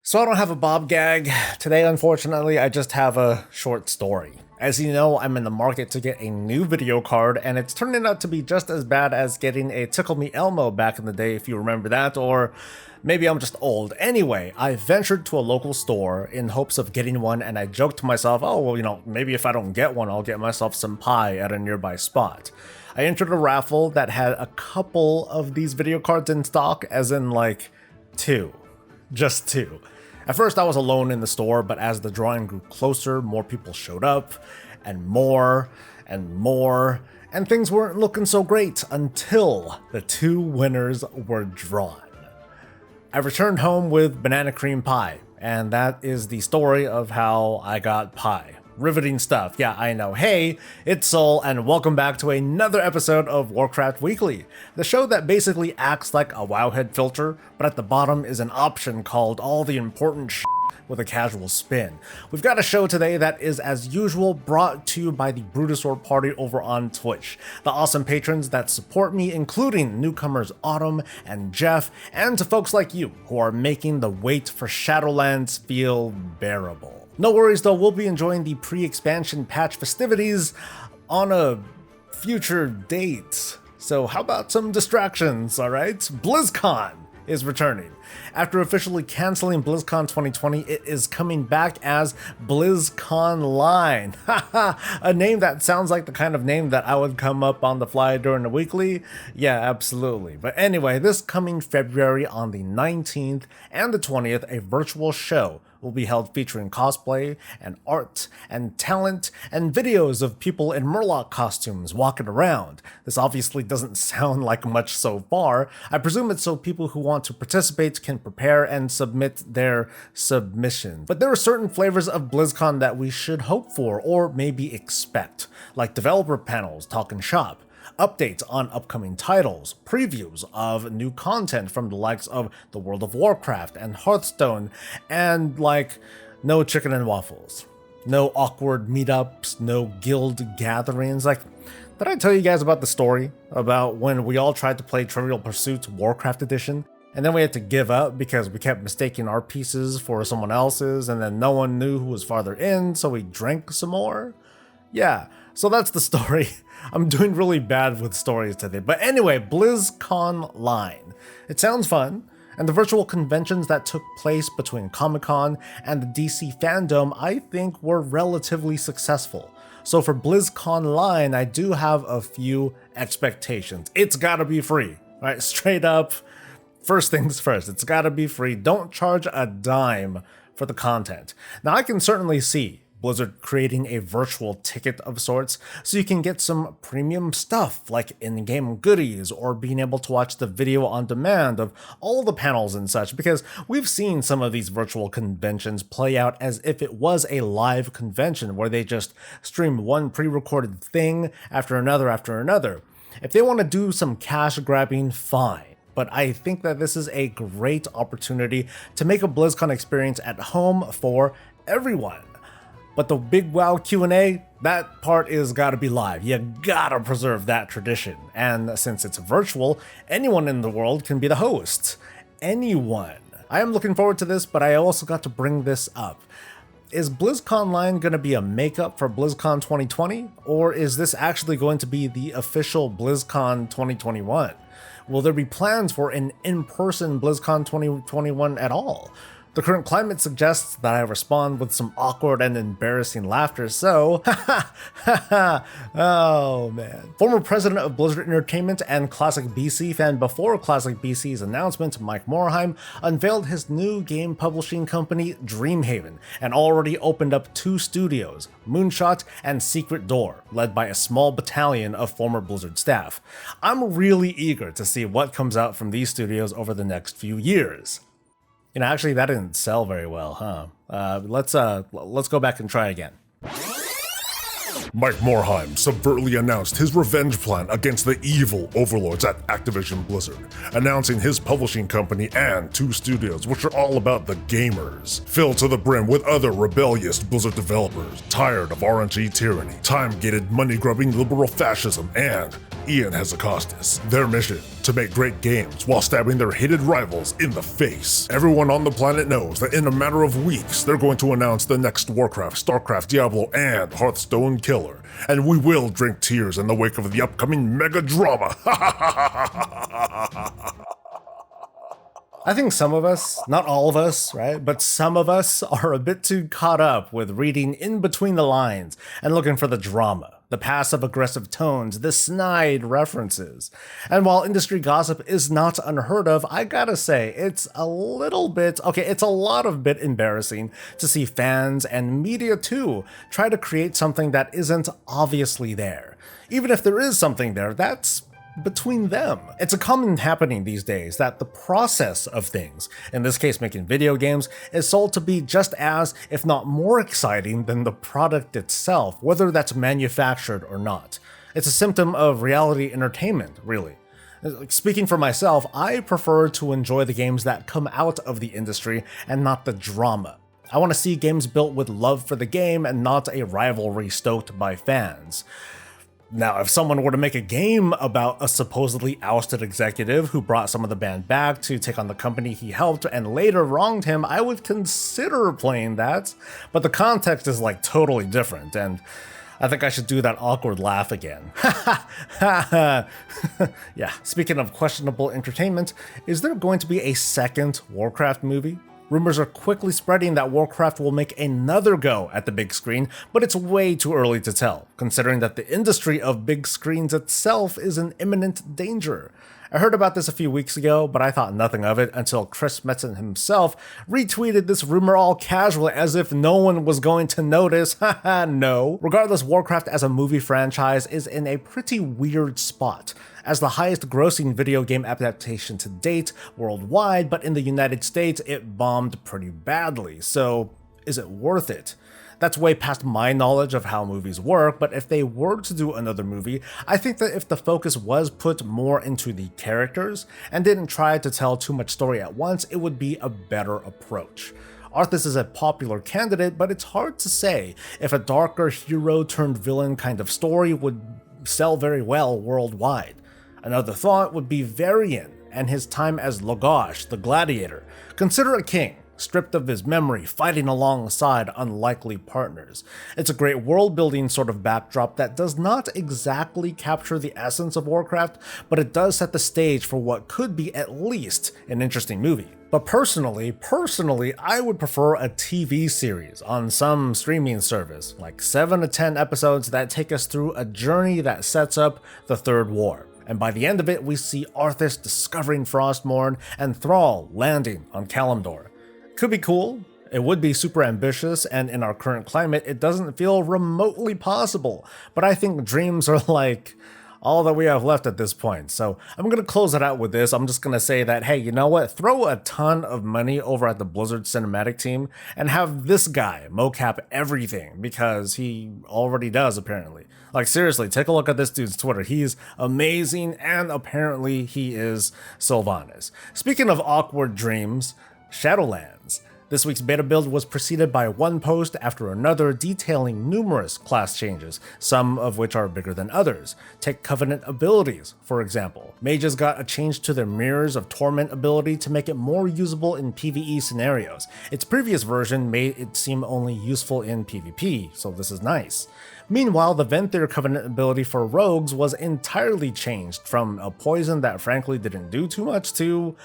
So I don't have a Bob gag. Today, unfortunately, I just have a short story. As you know, I'm in the market to get a new video card, and it's turning out to be just as bad as getting a Tickle Me Elmo back in the day, if you remember that, or maybe I'm just old. Anyway, I ventured to a local store in hopes of getting one, and I joked to myself, oh, well, maybe if I don't get one, I'll get myself some pie at a nearby spot. I entered a raffle that had a couple of these video cards in stock, as in like two. Just two. At first I was alone in the store, but as the drawing grew closer, more people showed up, and more, and things weren't looking so great until the two winners were drawn. I returned home with banana cream pie, and that is the story of how I got pie. Riveting stuff, yeah, I know. Hey, it's Soul, and welcome back to another episode of Warcraft Weekly, the show that basically acts like a Wowhead filter, but at the bottom is an option called All the Important Shit with a casual spin. We've got a show today that is, as usual, brought to you by the Brutosaur Party over on Twitch, the awesome patrons that support me, including newcomers Autumn and Jeff, and to folks like you who are making the wait for Shadowlands feel bearable. No worries though, we'll be enjoying the pre-expansion patch festivities on a future date. So how about some distractions, alright? BlizzCon is returning. After officially canceling BlizzCon 2020, it is coming back as Blizzconline. Haha, a name that sounds like the kind of name that I would come up on the fly during the weekly. Yeah, absolutely. But anyway, this coming February on the 19th and the 20th, a virtual show will be held featuring cosplay and art and talent and videos of people in Murloc costumes walking around. This obviously doesn't sound like much so far. I presume it's so people who want to participate can prepare and submit their submissions. But there are certain flavors of BlizzCon that we should hope for or maybe expect, like developer panels talking shop, updates on upcoming titles, previews of new content from the likes of the World of Warcraft and Hearthstone, and no chicken and waffles, no awkward meetups, no guild gatherings. Did I tell you guys about the story about when we all tried to play Trivial Pursuit Warcraft Edition, and then we had to give up because we kept mistaking our pieces for someone else's, and then no one knew who was farther in, so we drank some more? Yeah, so that's the story. I'm doing really bad with stories today. But anyway, Blizzconline. It sounds fun, and the virtual conventions that took place between Comic-Con and the DC fandom, I think, were relatively successful. So for Blizzconline, I do have a few expectations. It's gotta be free, right? Straight up, first things first, it's gotta be free. Don't charge a dime for the content. Now, I can certainly see Blizzard creating a virtual ticket of sorts so you can get some premium stuff like in-game goodies or being able to watch the video on demand of all the panels and such, because we've seen some of these virtual conventions play out as if it was a live convention where they just stream one pre-recorded thing after another. If they want to do some cash grabbing, fine. But I think that this is a great opportunity to make a BlizzCon experience at home for everyone. But the big WoW Q&A, that part is gotta be live. You gotta preserve that tradition. And since it's virtual, anyone in the world can be the host. Anyone. I am looking forward to this, but I also got to bring this up. Is BlizzConline gonna be a makeup for BlizzCon 2020? Or is this actually going to be the official BlizzCon 2021? Will there be plans for an in-person BlizzCon 2021 at all? The current climate suggests that I respond with some awkward and embarrassing laughter, so oh man. Former president of Blizzard Entertainment and Classic BC fan before Classic BC's announcement, Mike Morhaime, unveiled his new game publishing company, Dreamhaven, and already opened up 2 studios, Moonshot and Secret Door, led by a small battalion of former Blizzard staff. I'm really eager to see what comes out from these studios over the next few years. Actually, that didn't sell very well, huh? Let's go back and try again. Mike Morhaime subvertly announced his revenge plan against the evil overlords at Activision Blizzard, announcing his publishing company and 2 studios which are all about the gamers, filled to the brim with other rebellious Blizzard developers tired of RNG tyranny, time-gated money-grubbing liberal fascism, and Ian Hazacostas. Their mission, to make great games while stabbing their hated rivals in the face. Everyone on the planet knows that in a matter of weeks, they're going to announce the next Warcraft, Starcraft, Diablo, and Hearthstone killer. And we will drink tears in the wake of the upcoming mega drama. I think some of us, not all of us, right, but some of us are a bit too caught up with reading in between the lines and looking for the drama, the passive-aggressive tones, the snide references. And while industry gossip is not unheard of, I gotta say, it's a lot of bit embarrassing to see fans and media too try to create something that isn't obviously there. Even if there is something there, that's between them. It's a common happening these days that the process of things, in this case making video games, is sold to be just as, if not more exciting than the product itself, whether that's manufactured or not. It's a symptom of reality entertainment, really. Speaking for myself, I prefer to enjoy the games that come out of the industry and not the drama. I want to see games built with love for the game and not a rivalry stoked by fans. Now, if someone were to make a game about a supposedly ousted executive who brought some of the band back to take on the company he helped and later wronged him, I would consider playing that, but the context is like totally different, and I think I should do that awkward laugh again. Yeah, speaking of questionable entertainment, is there going to be a second Warcraft movie? Rumors are quickly spreading that Warcraft will make another go at the big screen, but it's way too early to tell, considering that the industry of big screens itself is in imminent danger. I heard about this a few weeks ago, but I thought nothing of it until Chris Metzen himself retweeted this rumor all casually as if no one was going to notice. Haha, no. Regardless, Warcraft as a movie franchise is in a pretty weird spot. As the highest grossing video game adaptation to date worldwide, but in the United States it bombed pretty badly, so is it worth it? That's way past my knowledge of how movies work, but if they were to do another movie, I think that if the focus was put more into the characters and didn't try to tell too much story at once, it would be a better approach. Arthas is a popular candidate, but it's hard to say if a darker hero turned villain kind of story would sell very well worldwide. Another thought would be Varian and his time as Logosh, the gladiator. Consider a king, stripped of his memory, fighting alongside unlikely partners. It's a great world-building sort of backdrop that does not exactly capture the essence of Warcraft, but it does set the stage for what could be at least an interesting movie. But personally, I would prefer a TV series on some streaming service, like 7 to 10 episodes that take us through a journey that sets up the Third War. And by the end of it, we see Arthas discovering Frostmourne and Thrall landing on Kalimdor. Could be cool, it would be super ambitious, and in our current climate, it doesn't feel remotely possible. But I think dreams are like all that we have left at this point. So I'm going to close it out with this. I'm just going to say that, hey, you know what? Throw a ton of money over at the Blizzard cinematic team and have this guy mocap everything, because he already does, apparently. Like, seriously, take a look at this dude's Twitter. He's amazing, and apparently he is Sylvanas. Speaking of awkward dreams, Shadowlands. This week's beta build was preceded by one post after another detailing numerous class changes, some of which are bigger than others. Take Covenant abilities, for example. Mages got a change to their Mirrors of Torment ability to make it more usable in PvE scenarios. Its previous version made it seem only useful in PvP, so this is nice. Meanwhile, the Venthyr Covenant ability for rogues was entirely changed from a poison that frankly didn't do too much to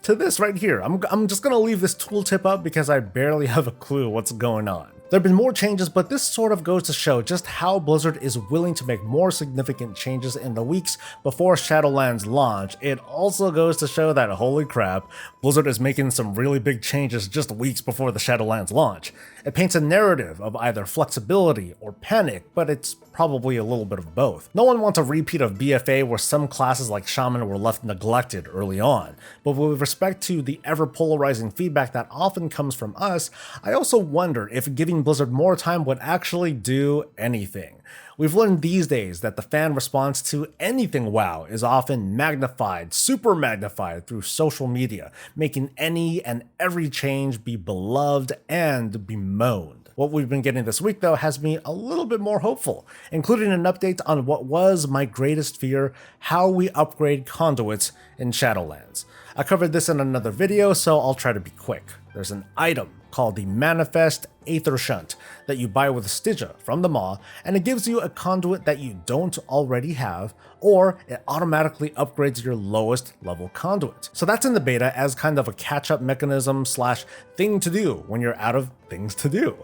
this right here. I'm just gonna leave this tooltip up because I barely have a clue what's going on. There have been more changes, but this sort of goes to show just how Blizzard is willing to make more significant changes in the weeks before Shadowlands launch. It also goes to show that, holy crap, Blizzard is making some really big changes just weeks before the Shadowlands launch. It paints a narrative of either flexibility or panic, but it's probably a little bit of both. No one wants a repeat of BFA where some classes like Shaman were left neglected early on, but with respect to the ever-polarizing feedback that often comes from us, I also wonder if giving Blizzard more time would actually do anything. We've learned these days that the fan response to anything WoW is often magnified, super magnified through social media, making any and every change be beloved and bemoaned. What we've been getting this week though has me a little bit more hopeful, including an update on what was my greatest fear, how we upgrade conduits in Shadowlands. I covered this in another video, so I'll try to be quick. There's an item called the Manifest Aether Shunt that you buy with Stygia from the Maw, and it gives you a conduit that you don't already have, or it automatically upgrades your lowest level conduit. So that's in the beta as kind of a catch-up mechanism slash thing to do when you're out of things to do.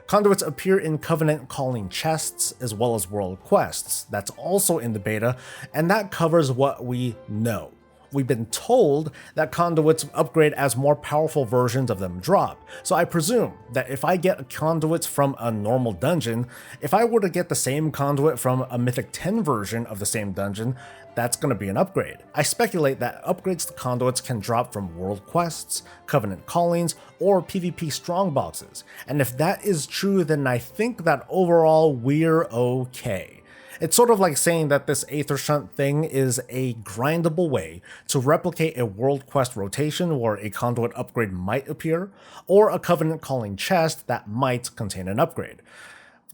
Conduits appear in Covenant Calling chests as well as world quests. That's also in the beta, and that covers what we know. We've been told that conduits upgrade as more powerful versions of them drop, so I presume that if I get conduits from a normal dungeon, if I were to get the same conduit from a Mythic 10 version of the same dungeon, that's going to be an upgrade. I speculate that upgrades to conduits can drop from world quests, Covenant Callings, or PvP strongboxes, and if that is true, then I think that overall we're okay. It's sort of like saying that this Aether Shunt thing is a grindable way to replicate a world quest rotation where a conduit upgrade might appear, or a Covenant Calling chest that might contain an upgrade.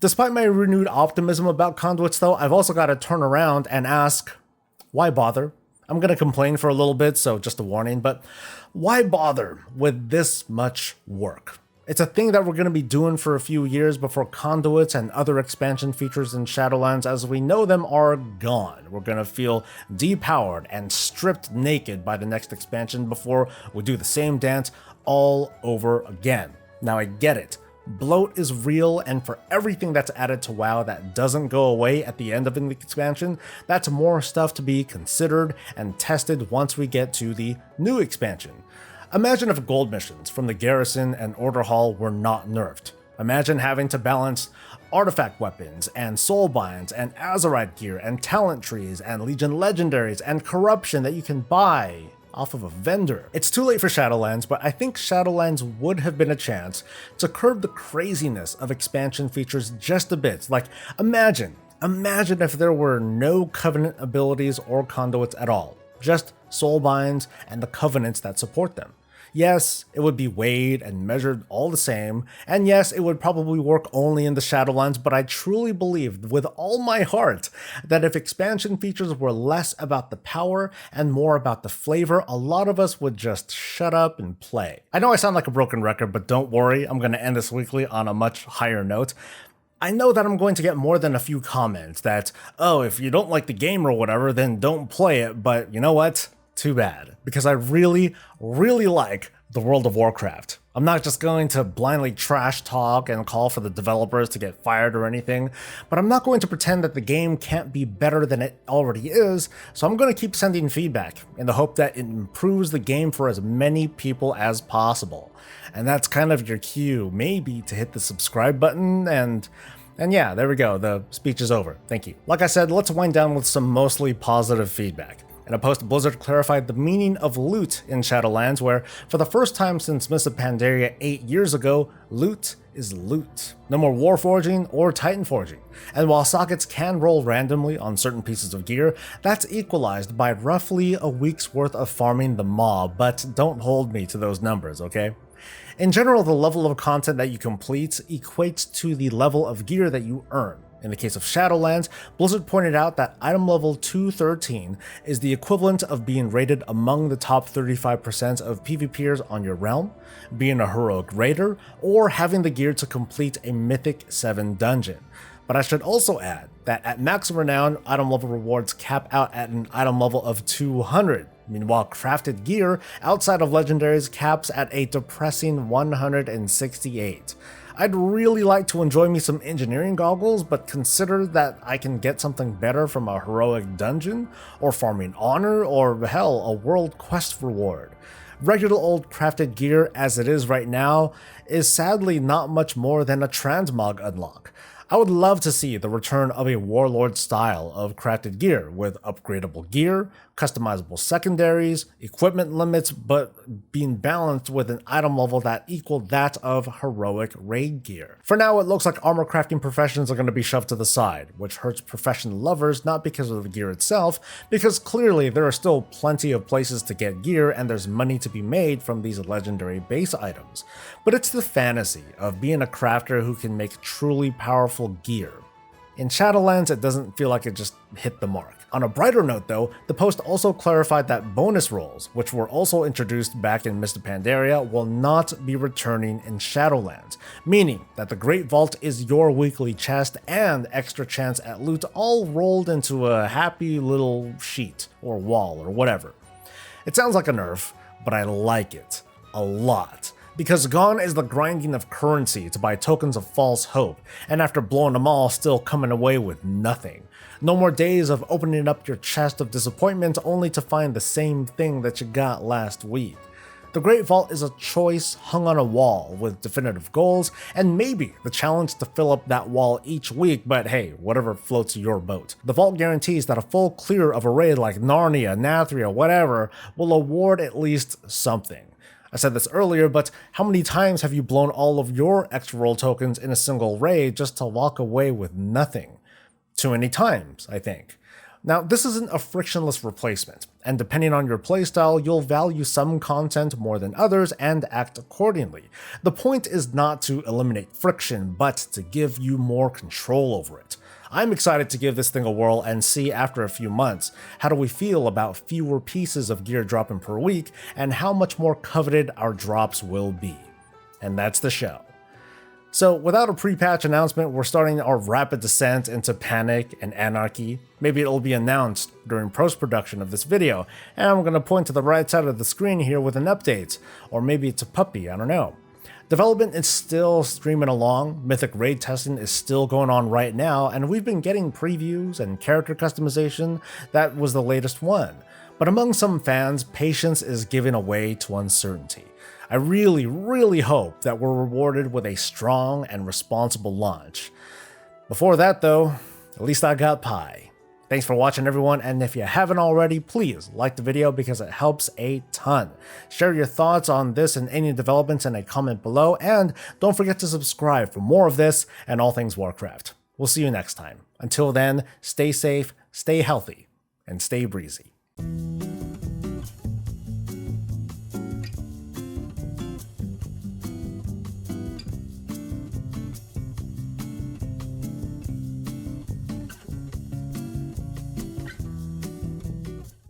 Despite my renewed optimism about conduits though, I've also got to turn around and ask, why bother? I'm going to complain for a little bit, so just a warning, but why bother with this much work? It's a thing that we're going to be doing for a few years before conduits and other expansion features in Shadowlands as we know them are gone. We're going to feel depowered and stripped naked by the next expansion before we do the same dance all over again. Now I get it. Bloat is real, and for everything that's added to WoW that doesn't go away at the end of an expansion, that's more stuff to be considered and tested once we get to the new expansion. Imagine if gold missions from the Garrison and Order Hall were not nerfed. Imagine having to balance artifact weapons and soulbinds and Azerite gear and talent trees and Legion legendaries and corruption that you can buy off of a vendor. It's too late for Shadowlands, but I think Shadowlands would have been a chance to curb the craziness of expansion features just a bit. Like, imagine if there were no Covenant abilities or conduits at all, just soulbinds and the Covenants that support them. Yes, it would be weighed and measured all the same, and yes, it would probably work only in the Shadowlands, but I truly believe with all my heart that if expansion features were less about the power and more about the flavor, a lot of us would just shut up and play. I know I sound like a broken record, but don't worry, I'm going to end this weekly on a much higher note. I know that I'm going to get more than a few comments that, oh, if you don't like the game or whatever, then don't play it, but you know what? Too bad, because I really like the world of Warcraft. I'm not just going to blindly trash talk and call for the developers to get fired or anything, but I'm not going to pretend that the game can't be better than it already is, so I'm going to keep sending feedback in the hope that it improves the game for as many people as possible. And that's kind of your cue, maybe, to hit the subscribe button and yeah, there we go, the speech is over, thank you. Like I said, let's wind down with some mostly positive feedback. In a post, Blizzard clarified the meaning of loot in Shadowlands, where, for the first time since Mists of Pandaria 8 years ago, loot is loot. No more Warforging or Titan Forging. And while sockets can roll randomly on certain pieces of gear, that's equalized by roughly a week's worth of farming the Maw, but don't hold me to those numbers, okay? In general, the level of content that you complete equates to the level of gear that you earn. In the case of Shadowlands, Blizzard pointed out that item level 213 is the equivalent of being rated among the top 35% of PvPers on your realm, being a heroic raider, or having the gear to complete a Mythic 7 dungeon. But I should also add that at max renown, item level rewards cap out at an item level of 200. Meanwhile, crafted gear outside of legendaries caps at a depressing 168. I'd really like to enjoy me some engineering goggles, but consider that I can get something better from a heroic dungeon, or farming honor, or hell, a world quest reward. Regular old crafted gear as it is right now is sadly not much more than a transmog unlock. I would love to see the return of a warlord style of crafted gear with upgradable gear, customizable secondaries, equipment limits, but being balanced with an item level that equaled that of heroic raid gear. For now, it looks like armor crafting professions are going to be shoved to the side, which hurts profession lovers not because of the gear itself, because clearly there are still plenty of places to get gear and there's money to be made from these legendary base items. But it's the fantasy of being a crafter who can make truly powerful gear. In Shadowlands, it doesn't feel like it just hit the mark. On a brighter note though, the post also clarified that bonus rolls, which were also introduced back in Mist of Pandaria, will not be returning in Shadowlands, meaning that the Great Vault is your weekly chest and extra chance at loot all rolled into a happy little sheet or wall or whatever. It sounds like a nerf, but I like it a lot. Because gone is the grinding of currency to buy tokens of false hope, and after blowing them all, still coming away with nothing. No more days of opening up your chest of disappointment only to find the same thing that you got last week. The Great Vault is a choice hung on a wall with definitive goals, and maybe the challenge to fill up that wall each week, but hey, whatever floats your boat. The Vault guarantees that a full clear of a raid like Narnia, Nathria, whatever, will award at least something. I said this earlier, but how many times have you blown all of your extra roll tokens in a single raid just to walk away with nothing? Too many times, I think. Now, this isn't a frictionless replacement, and depending on your playstyle, you'll value some content more than others and act accordingly. The point is not to eliminate friction, but to give you more control over it. I'm excited to give this thing a whirl and see after a few months, how do we feel about fewer pieces of gear dropping per week and how much more coveted our drops will be. And that's the show. So without a pre-patch announcement, we're starting our rapid descent into panic and anarchy. Maybe it'll be announced during post-production of this video, and I'm going to point to the right side of the screen here with an update, or maybe it's a puppy, I don't know. Development is still streaming along, Mythic raid testing is still going on right now, and we've been getting previews and character customization. That was the latest one. But among some fans, patience is giving way to uncertainty. I really hope that we're rewarded with a strong and responsible launch. Before that though, at least I got pie. Thanks for watching everyone, and if you haven't already, please like the video because it helps a ton. Share your thoughts on this and any developments in a comment below, and don't forget to subscribe for more of this and all things Warcraft. We'll see you next time. Until then, stay safe, stay healthy, and stay breezy.